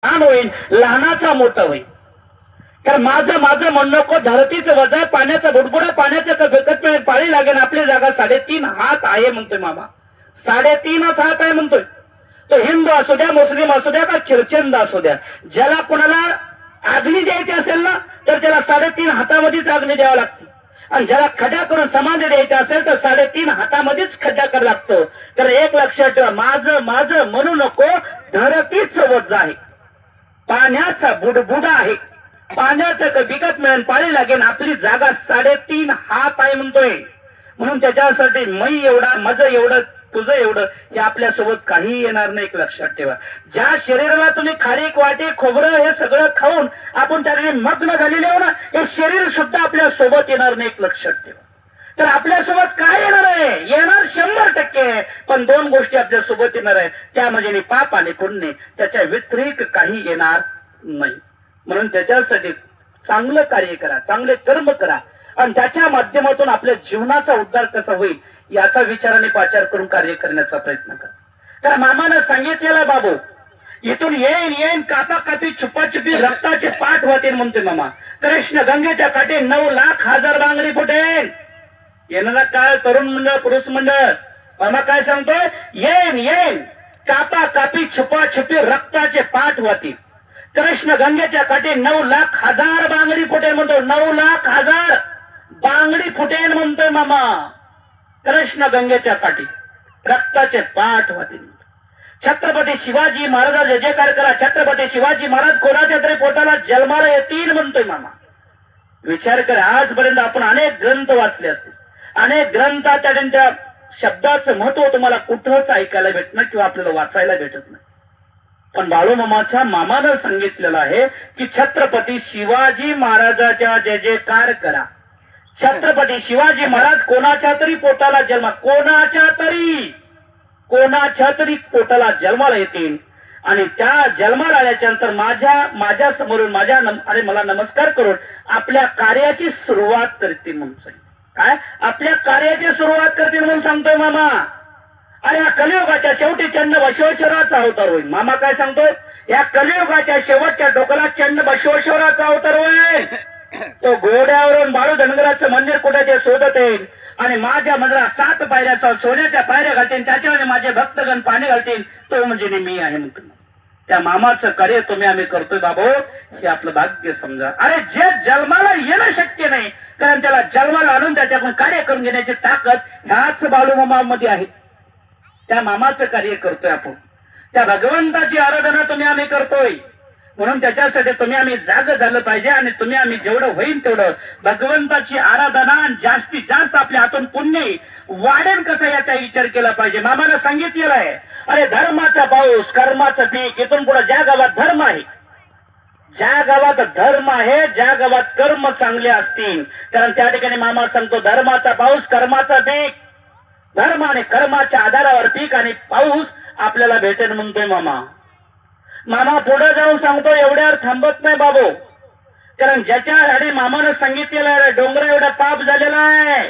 लहान होईल, लहानाचा मोठा होईल. कारण माझं माझं म्हणणं नको, धरतीचं वजा, पाण्याचा बुडबुडा, पाण्याचं पाळी लागेल. आपली जागा 3.5 हात आहे म्हणतोय मामा. 3.5 हात आहे म्हणतोय. तो हिंदू असू द्या, मुस्लिम असू द्या, का ख्रिश्चन असू द्या, ज्याला कोणाला अग्नी द्यायची असेल ना, तर त्याला 3.5 हातामध्येच अग्नी द्यावा लागते. आणि ज्याला खड्डा करून समाधी द्यायचा असेल तर 3.5 हातामध्येच खड्डा करावा लागतो. तर एक लक्षात ठेवा, माझं माझं म्हणू नको, धरतीच वज आहे, पाण्याचा बुडबुडा आहे, पाण्याचं विकत मिळेल, पाळी लागेल. आपली जागा 3.5 हात आहे म्हणतोय. म्हणून त्याच्यासाठी मै एवढा, माझं एवढं, तुझं एवढं, हे आपल्यासोबत काही येणार नाही. एक लक्षात ठेवा, ज्या शरीराला तुम्ही खारीक, वाटी, खोबरं हे सगळं खाऊन आपण त्याने मग्न झालेले आहो ना, हे शरीर सुद्धा आपल्या सोबत येणार नाही. एक लक्षात ठेवा. तर आपल्यासोबत काय येणार आहे? येणार 100%, पण 2 गोष्टी आपल्या सोबत येणार आहे, त्या म्हणजे पाप आणि पुण्य. त्याच्या व्यतिरिक्त काही येणार नाही. म्हणून त्याच्यासाठी चांगलं कार्य करा, चांगले कर्म करा, आणि त्याच्या माध्यमातून आपल्या जीवनाचा उद्धार कसा होईल याचा विचाराने पाचार करून कार्य करण्याचा प्रयत्न करा. कारण मामानं सांगितलेलं, बाबू इथून येईन कापाकापी, छुपाछुपी, रक्ताचे पाठ होतील म्हणतोय मामा. कृष्ण गंगेच्या काठी 9 लाख हजार बांगडी फुटेल. येणारा काळ तरुण मंडळ, पुरुष मंडळ, मामा काय सांगतोय? येईन कापाकापी, छुपाछुपी, रक्ताचे पाठ होतील. कृष्ण गंगेच्या काठी 9 लाख हजार बांगडी फुटेल म्हणतो. 9 लाख हजार बांगडी फुटेल म्हणतोय मामा. कृष्ण गंगेच्या काठी रक्ताचे पाठ होतील. छत्रपती शिवाजी महाराज जय जयकार करा. छत्रपती शिवाजी महाराज कोणाच्या तरी पोटाला जन्माला येतील म्हणतोय मामा. विचार करा, आजपर्यंत आपण अनेक ग्रंथ वाचले असतील, अनेक ग्रंथात त्या शब्दाचं महत्व तुम्हाला कुठंच ऐकायला भेटणं किंवा आपल्याला वाचायला भेटत नाही. पण बाळूमामाच्या मामानं सांगितलेलं आहे की छत्रपती शिवाजी महाराजाच्या जय जयकार करा. छत्रपती शिवाजी महाराज कोणाच्या तरी पोटाला जन्मा, कोणाच्या तरी पोटाला जन्माला येतील, आणि त्या जन्माला आल्याच्या नंतर माझ्या समोरून मला नमस्कार करून आपल्या कार्याची सुरुवात करतील म्हणून सांगितलं. काय? आपल्या कार्याची सुरुवात करतील म्हणून सांगतोय मामा. अरे या कलियुगाच्या शेवटी चंड बसवेश्वराचा अवतार होईल. मामा काय सांगतोय? या कलियुगाच्या शेवटच्या डोक्याला चंड बसवेश्वराचा अवतार होईल. तो घोड्यावरून बाळू धनगराचं मंदिर कुठे ते शोधत येईल, आणि माझ्या मंदिरात 7 पायऱ्याचा सोन्याच्या पायऱ्या घालतील, त्याच्यावर माझे भक्तगण पाणी घालतील, तो म्हणजे मी आहे म्हणतो. त्या मामाचं कार्य तुम्ही आम्ही करतोय बाबू, हे आपलं भाग्य समजा. अरे जे जन्माला येणं शक्य नाही, कारण त्याला जन्माला आणून त्याच्याकडून कार्य करून घेण्याची ताकद ह्याच बाळूमामामध्ये आहे. त्या मामाचं कार्य करतोय आपण, त्या भगवंताची आराधना तुम्ही आम्ही करतोय. म्हणून त्याच्यासाठी तुम्ही आम्ही जाग झालं पाहिजे, आणि तुम्ही आम्ही जेवढं होईल तेवढं भगवंताची आराधना जास्तीत जास्त आपल्या हातून पुण्य वाढेल कसं याचा विचार केला पाहिजे. मामाला सांगितलेलं आहे, अरे धर्माचा पाऊस, कर्माचं पीक. इथून पुढे ज्या गावात धर्म आहे, ज्या गावात धर्म आहे, ज्या गावात कर्म चांगले असतील, कारण त्या ठिकाणी मामा सांगतो धर्माचा पाऊस, कर्माचा पीक. धर्म आणि कर्माच्या आधारावर पीक आणि पाऊस आपल्याला भेटेल म्हणतोय मामा. मामा पुढे जाऊन सांगतो, एवढ्यावर थांबत नाही बाबू, कारण ज्याच्यासाठी मामानं सांगितलेलं आहे, डोंगरा एवढा पाप झालेला आहे,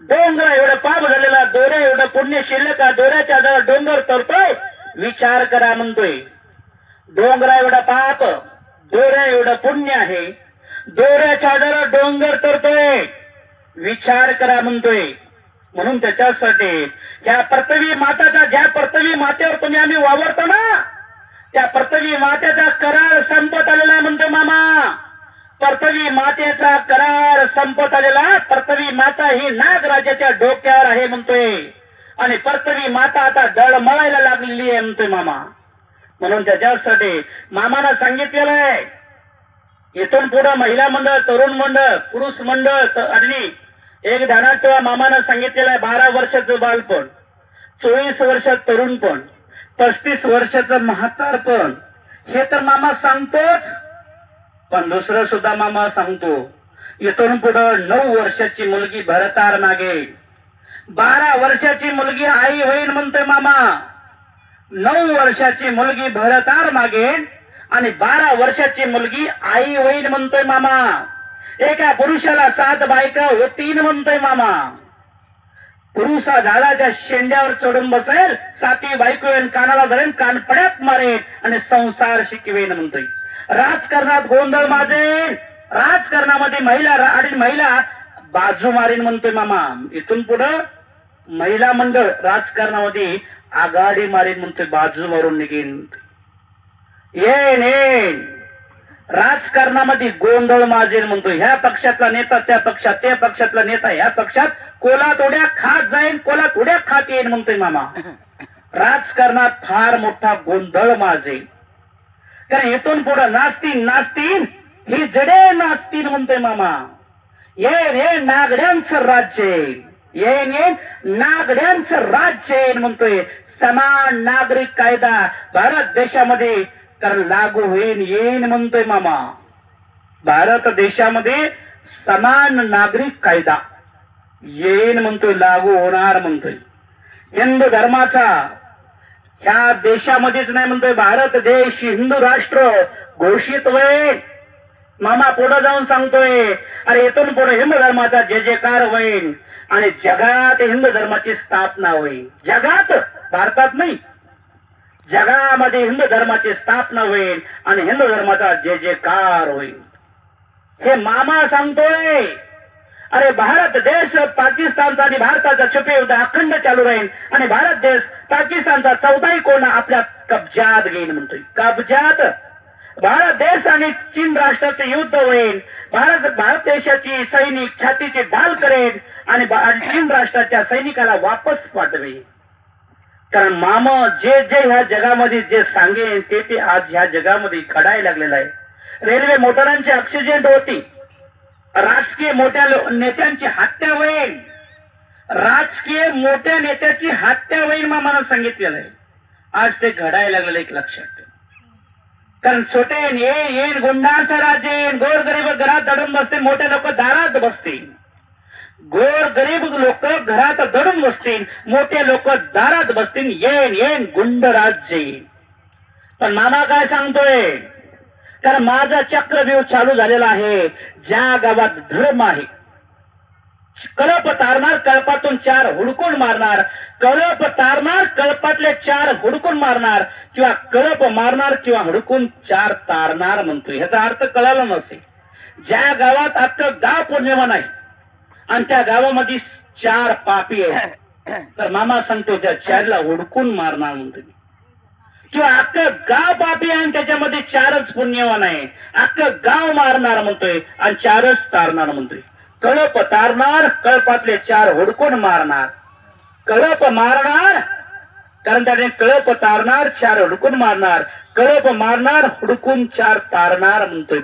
डोंगरा एवढं पाप झालेला, दोऱ्या एवढं पुण्य शिल्लक, दोऱ्याच्या आधारावर डोंगर तरतोय. विचार करा म्हणतोय, डोंगरा एवढा पाप, दोऱ्या एवढं पुण्य आहे, दोऱ्याच्या आधारावर डोंगर तरतोय. विचार करा म्हणतोय. म्हणून त्याच्यासाठी त्या पृथ्वी माताचा, ज्या पृथ्वी मातेवर तुम्ही आम्ही वावरतो ना, त्या पृथ्वी मातेचा करार संपत आलेला म्हणतो मामा. पृथ्वी मातेचा करार संपत आलेला. पृथ्वी माता ही नागराजाच्या डोक्यावर आहे म्हणतोय, आणि पृथ्वी माता आता डळमळायला लागलेली आहे म्हणतोय मामा. म्हणून त्याच्यासाठी मामानं सांगितलेलं आहे, इथून पुढे महिला मंडळ, तरुण मंडळ, पुरुष मंडळ, आणि एक ध्यानात ठेवा, मामानं सांगितलेलं आहे 12 वर्षाचं बालपण, 24 वर्षात तरुणपण, 35 वर्षाचं म्हातारपण. हे तर मामा सांगतोच, पण दुसरं सुद्धा मामा सांगतो, इथून पुढं 9 वर्षाची मुलगी भरतार मागेल, 12 वर्षाची मुलगी आई होईल म्हणतोय मामा. 9 वर्षाची मुलगी भरतार मागेल, आणि 12 वर्षाची मुलगी आई होईल म्हणतोय मामा. एका पुरुषाला 7 बायका होतील म्हणतोय मामा. पुरुषा झाडाच्या शेंड्यावर चढून बसेल, साती बायको येऊन कानाला धरेन, कान पड्यात मारेन आणि संसार शिकवेन म्हणतोय. राजकारणात गोंधळ माजेन, राजकारणामध्ये महिला बाजू मारेन म्हणतोय मामा. इथून पुढं महिला मंडळ राजकारणामध्ये आघाडी मारेन म्हणतोय, बाजू मारून निघेन. येन राजकारणामध्ये गोंधळ माजेल म्हणतोय. ह्या पक्षातला नेता त्या पक्षात, त्या पक्षातला नेता ह्या पक्षात, कोलात उड्या खात जाईन, कोलात उड्या खात येईन म्हणतोय मामा. राजकारणात फार मोठा गोंधळ माजेल. कारण इथून पुढे नाचतील ही जडे नाचतील म्हणतोय मामा. येन नागड्यांचं राज्य येईन नागड्यांचं राज्य येईन म्हणतोय. समान नागरिक कायदा भारत देशामध्ये कारण लागू होईल येईन म्हणतोय मामा. भारत देशामध्ये समान नागरिक कायदा येईन म्हणतोय, लागू होणार म्हणतोय. हिंदू धर्माचा ह्या देशामध्येच नाही म्हणतोय, भारत देश हिंदू राष्ट्र घोषित होईल मामा. पुढे जाऊन सांगतोय, अरे इथून पुढे हिंदू धर्माचा जय जयकार होईल आणि जगात हिंदू धर्माची स्थापना होईल. जगात, भारतात नाही, जगामध्ये हिंदू धर्माची स्थापना होईल आणि हिंदू धर्माचा जय जयकार होईल. हे मामा सांगतोय. अरे भारत देश पाकिस्तानचा आणि भारताचा छुपे युद्ध अखंड चालू राहील आणि भारत देश पाकिस्तानचा चौथाही कोणा आपल्या कब्जात घेईल म्हणतोय. कब्जात भारत देश आणि चीन राष्ट्राचे युद्ध होईल. भारत देशाची सैनिक छातीचे ढाल करेल आणि चीन राष्ट्राच्या सैनिकाला वापस पाठवेल. कारण मामा जे ह्या जगामध्ये जे सांगेन ते आज ह्या जगामध्ये घडायला लागलेलं आहे. रेल्वे मोटरांची ऍक्सिडेंट होती, राजकीय मोठ्या नेत्यांची हत्या होईल, राजकीय मोठ्या नेत्याची हत्या होईल मामानं सांगितलेलं आहे. आज ते घडायला लागलेलं एक लक्षात ठेव. कारण छोटे येईन गुंडांचा राज येईन, गोरगरीब घरात दडून बसतील, मोठे लोक दारात बसतील. गोर गरीब लोक घरात दडून बसतील, मोठे लोक दारात बसतील. येईन गुंड राज्य येईल. पण मामा काय सांगतोय, कारण माझा चक्रव्यूह चालू झालेला आहे. ज्या गावात धर्म आहे, कळप तारणार कळपातून 4 हुडकून मारणार, कळप तारणार कळपातले 4 हुडकून मारणार, किंवा कळप मारणार किंवा हुडकून 4 तारणार म्हणतोय. ह्याचा अर्थ कळाला नसेल. ज्या गावात अख्खं गाव पौर्णिमा नाही आणि त्या गावामध्ये 4 पापी आहेत, तर मामा सांगतो त्या 4ला हुडकून मारणार म्हणतोय. किंवा अख्खं गाव पापी आहे आणि त्याच्यामध्ये 4च पुण्यवान आहे, अख्खं गाव मारणार म्हणतोय आणि 4च तारणार म्हणतोय. कळप तारणार, कळपातले 4 हुडकून मारणार. कळप मारणार कारण त्याने कळप तारणार, 4 हुडकून मारणार. कळप मारणार, हुडकून 4 तारणार म्हणतोय.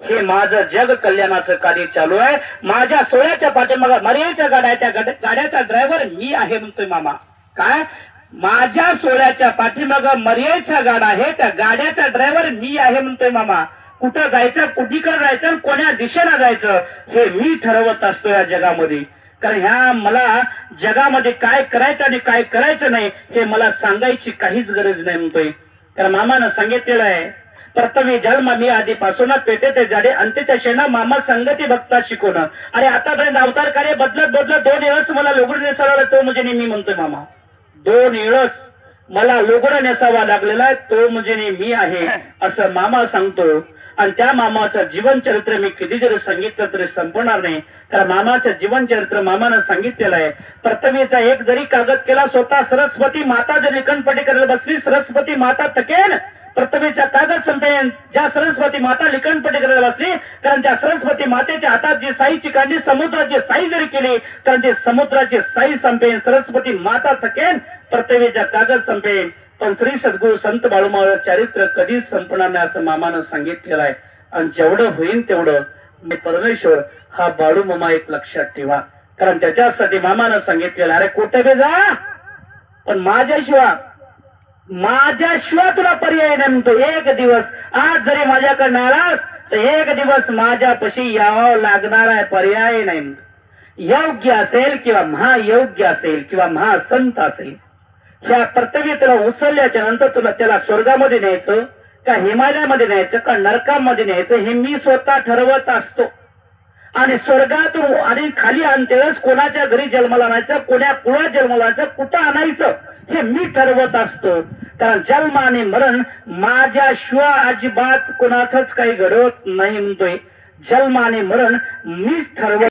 हे माझं जग कल्याणाचं कार्य चालू आहे. माझ्या सोहळ्याच्या पाठीमागे मर्यादेचा गाडा आहे, त्या गाड्याचा ड्रायव्हर मी आहे म्हणतोय मामा. काय? माझ्या सोहळ्याच्या पाठीमागे मर्यादेचा गाडा आहे, त्या गाड्याचा ड्रायव्हर मी आहे म्हणतोय मामा. कुठं जायचं, कुठीकडे जायचं, कोण्या दिशेला जायचं हे मी ठरवत असतो या जगामध्ये. कारण ह्या मला जगामध्ये काय करायचं आणि काय करायचं नाही हे मला सांगायची काहीच गरज नाही म्हणतोय. कारण मामानं सांगितलेलं आहे, प्रथमी जन्म मी आधीपासून पेटे ते जाडे अंत्यच्या शेणा मामा संगती भक्ता शिकवणं. अरे आतापर्यंत अवतार कार्य बदलत 2 वेळेस मला लुगडं नेसावं तो म्हणजे मी म्हणतोय मामा. 2 वेळेस मला लुगडं नेसावा लागलेला आहे तो म्हणजे मी आहे असं मामा सांगतो. आणि त्या मामाचं जीवन चरित्र मी किती जरी सांगितलं तरी संपणार नाही. कारण मामाचं जीवन चरित्र मामानं सांगितलेलं आहे. प्रथमेचा एक जरी कागद केला, स्वतः सरस्वती माता जर लिखणपटी करायला बसली, सरस्वती माता तकेन प्रथमेचा कागद संपेन. ज्या सरस्वती माता लिखणपटी करायला बसली, कारण त्या सरस्वती मातेच्या हातात जी साईची काढली, समुद्राची साई जरी केली कारण ते समुद्राची साई संपेन. सरस्वती माता थकेन, प्रथमेचा कागद संपेन. पण श्री सद्गुरु संत बाळूमामा चरित्र कधीच संपणार नाही असं मामानं सांगितलेलं आहे. आणि जेवढं होईल तेवढं मी परमेश्वर हा बाळूमामा एक लक्षात ठेवा. कारण त्याच्यासाठी मामानं सांगितलेलं, अरे कुठे बी जा पण माझ्याशिवाय तुला पर्याय नाही म्हणतो. एक दिवस आज जरी माझ्याकडे आलास तर एक दिवस माझ्यापाशी यावं लागणार आहे, पर्याय नाही म्हणतो. योग्य असेल किंवा महायोग्य असेल किंवा महासंत असेल, ह्या पृथ्वी तुला उचलल्याच्या नंतर तुला त्याला स्वर्गामध्ये न्यायचं का हिमालयामध्ये न्यायचं का नरकामध्ये न्यायचं हे मी स्वतः ठरवत असतो. आणि स्वर्गातून आणि खाली आणतेच कोणाच्या घरी जन्माला आणायचं, कोण्या कुळात जन्माला आणायचं, कुठं आणायचं हे मी ठरवत असतो. कारण जन्म आणि मरण माझ्याशिवाय अजिबात कोणाचंच काही घडवत नाही म्हणतोय. जन्म आणि मरण मीच ठरवत